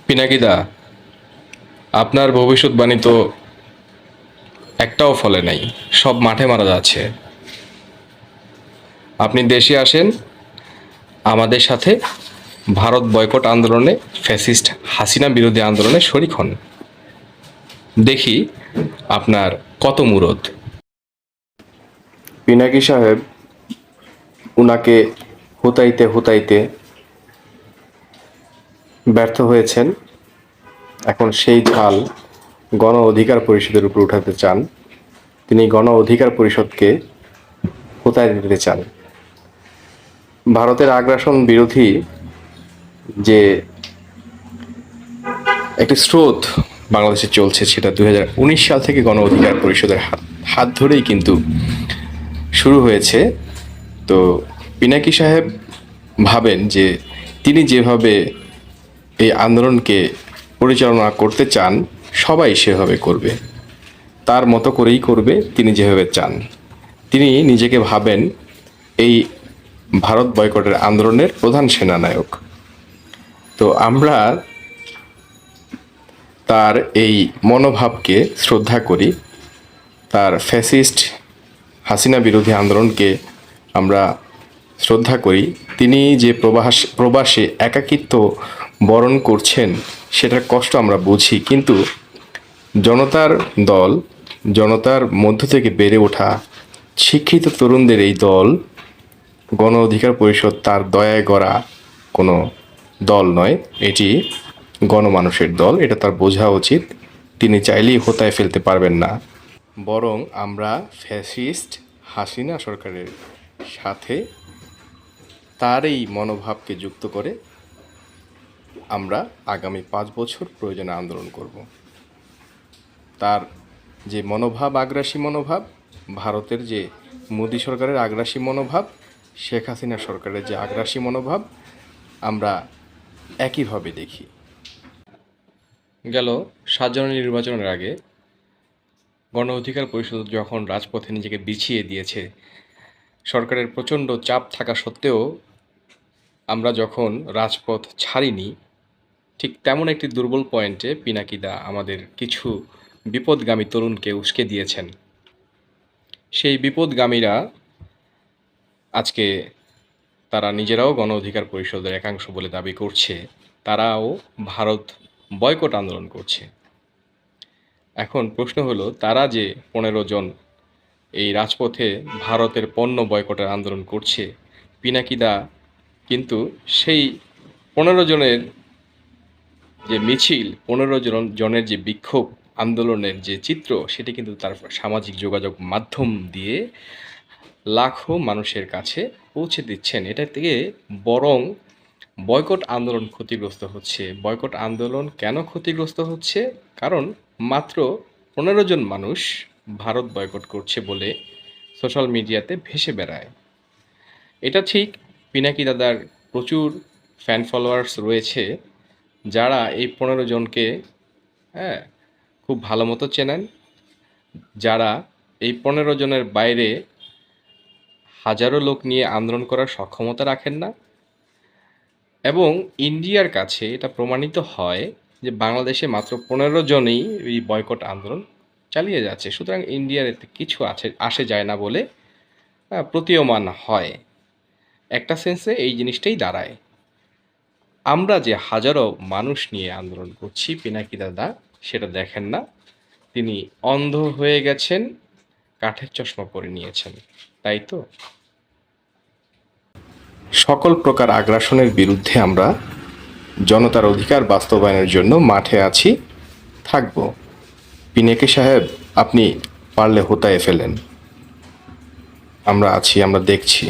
পিনাকিদা, আপনার ভবিষ্যৎবাণী তো একটাও ফলে নাই, সব মাঠে মারা যাচ্ছে। আপনি দেশে আসেন, আমাদের সাথে ভারত বয়কট আন্দোলনে, ফ্যাসিস্ট হাসিনা বিরোধী আন্দোলনে শরিক হন। দেখি আপনার কত মুরদ। পিনাকি সাহেব উনাকে হুতাইতে হুতাইতে ব্যর্থ হয়েছেন। এখন সেই ঝাল গণ অধিকার পরিষদের উপর উঠাতে চান। তিনি গণ অধিকার পরিষদকে হুতায় দিতে চান। ভারতের আগ্রাসন বিরোধী যে একটি স্রোত বাংলাদেশে চলছে, সেটা 2019 সাল থেকে গণ অধিকার পরিষদের হাত ধরেই কিন্তু শুরু হয়েছে। তো পিনাকি সাহেব ভাবেন যে তিনি যেভাবে এই আন্দোলনকে পরিচালনা করতে চান, সবাই সেভাবে করবে, তার মতো করেই করবে তিনি যেভাবে চান। তিনি নিজেকে ভাবেন এই ভারত বয়কটের আন্দোলনের প্রধান সেনানায়ক। তো আমরা তার এই মনোভাবকে শ্রদ্ধা করি, তার ফ্যাসিস্ট হাসিনা বিরোধী আন্দোলনকে আমরা শ্রদ্ধা করি। তিনি যে প্রবাসে একাকিত্ব বরণ করছেন, সেটার কষ্ট আমরা বুঝি, কিন্তু জনতার দল, জনতার মধ্য থেকে বেড়ে ওঠা শিক্ষিত তরুণদের এই দল গণ অধিকার পরিষদ তার দয়ায় গড়া কোনো দল নয়, এটি গণমানুষের দল। এটা তার বোঝা উচিত। তিনি চাইলেই হোতায় ফেলতে পারবেন না। বরং আমরা ফ্যাসিস্ট হাসিনা সরকারের সাথে তার এই মনোভাবকে যুক্ত করে আমরা আগামী 5 বছর প্রয়োজনে আন্দোলন করব। তার যে মনোভাব, আগ্রাসী মনোভাব, ভারতের যে মোদী সরকারের আগ্রাসী মনোভাব, শেখ হাসিনা সরকারের যে আগ্রাসী মনোভাব, আমরা একইভাবে দেখি। গেল 7 জানুয়ারি নির্বাচনের আগে গণ অধিকার পরিষদ যখন রাজপথে নিজেকে বিছিয়ে দিয়েছে, সরকারের প্রচণ্ড চাপ থাকা সত্ত্বেও আমরা যখন রাজপথ ছাড়িনি, ঠিক তেমন একটি দুর্বল পয়েন্টে পিনাকিদা আমাদের কিছু বিপদগামী তরুণকে উস্কে দিয়েছেন। সেই বিপদগামীরা আজকে তারা নিজেরাও গণ অধিকার পরিষদের একাংশ বলে দাবি করছে, তারাও ভারত বয়কট আন্দোলন করছে। এখন প্রশ্ন হলো, তারা যে 15 জন এই রাজপথে ভারতের পণ্য বয়কটের আন্দোলন করছে, পিনাকিদা কিন্তু সেই 15 জনের যে মিছিল, 15 জনের যে বিক্ষোভ আন্দোলনের যে চিত্র, সেটি কিন্তু তার সামাজিক যোগাযোগ মাধ্যম দিয়ে লাখো মানুষের কাছে পৌঁছে দিচ্ছেন। এটা থেকে বরং বয়কট আন্দোলন ক্ষতিগ্রস্ত হচ্ছে। বয়কট আন্দোলন কেন ক্ষতিগ্রস্ত হচ্ছে? কারণ মাত্র 15 জন মানুষ ভারত বয়কট করছে বলে সোশ্যাল মিডিয়াতে ভেসে বেড়ায়। এটা ঠিক, পিনাকি দাদার প্রচুর ফ্যান ফলোয়ার্স রয়েছে যারা এই 15 জনকে খুব ভালো মতো চেনেন, যারা এই 15 জনের বাইরে হাজারো লোক নিয়ে আন্দোলন করার সক্ষমতা রাখেন না। এবং ইন্ডিয়ার কাছে এটা প্রমাণিত হয় যে বাংলাদেশে মাত্র 15 জনই এই বয়কট আন্দোলন চালিয়ে যাচ্ছে। সুতরাং ইন্ডিয়ার এতে কিছু আসে যায় না বলে প্রতীয়মান হয়। একটা সেন্সে এই জিনিসটাই দাঁড়ায়। আমরা যে হাজারো মানুষ নিয়ে আন্দোলন করছি, পিনাকি দাদা সেটা দেখেন না। তিনি অন্ধ হয়ে গেছেন, কাঠের চশমা পরে নিয়েছেন, তাই তো? সকল প্রকার আগ্রাসনের বিরুদ্ধে আমরা জনতার অধিকার বাস্তবায়নের জন্য মাঠে আছি, থাকব। পিনাকি সাহেব, আপনি পারলে হোতায় ফেলেন। আমরা আছি, আমরা দেখছি।